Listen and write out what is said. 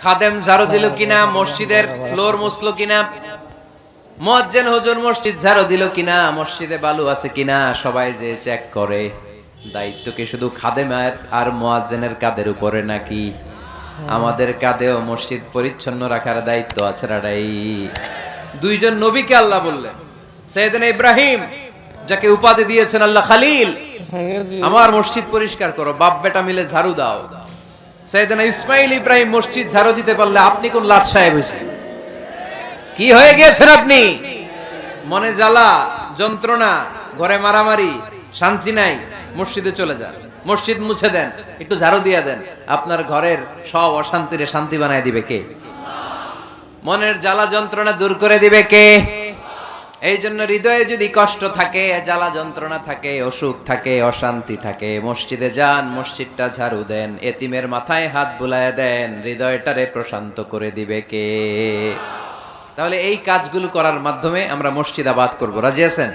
খাদেম ঝাড়ু দিল কিনা, মসজিদের ফ্লোর মুছলো কিনা, মুয়াজ্জিন হুজুর মসজিদ ঝাড়ু দিল কিনা, মসজিদে বালু আছে কিনা, সবাই যে চেক করে। দায়িত্ব কি শুধু খাদেমের আর মুয়াজ্জিনের কাঁধের উপরে নাকি আমাদের কাঁধেও মসজিদ পরিচ্ছন্ন রাখার দায়িত্ব আছে না? দুইজন নবীকে আল্লাহ বললেন, সাইয়েদনা ইব্রাহিম যাকে উপাধি দিয়েছেন আল্লাহ খালিল, আমার মসজিদ পরিষ্কার করো, বাপ বেটা মিলে ঝাড়ু দাও। সাইয়েদনা ইসমাইল ইব্রাহিম মসজিদ ঝাড়ু দিতে পারলে আপনি কোন লাট সাহেব হয়েছেন? কি হয়ে গিয়েছেন আপনি? মনে জ্বালা, যন্ত্রণা, ঘরে মারামারি, শান্তি নাই, মসজিদে চলে যান, মসজিদ মুছে দেন, একটু ঝাড়ু দিয়ে দেন, আপনার ঘরের সব অশান্তিরে শান্তি বানায় দিবে কে? মনের জ্বালা যন্ত্রণা দূর করে দিবে কে? এই জন্য হৃদয়ে যদি কষ্ট থাকে, জ্বালা যন্ত্রণা থাকে, অসুখ থাকে, অশান্তি থাকে, মসজিদে যান, মসজিদটা ঝাড়ু দেন, এতিমের মাথায় হাত বুলায় দেন, হৃদয়টারে প্রশান্ত করে দিবে কে? তাহলে এই কাজগুলো করার মাধ্যমে আমরা মসজিদ আবাদ করব। রাজি আছেন?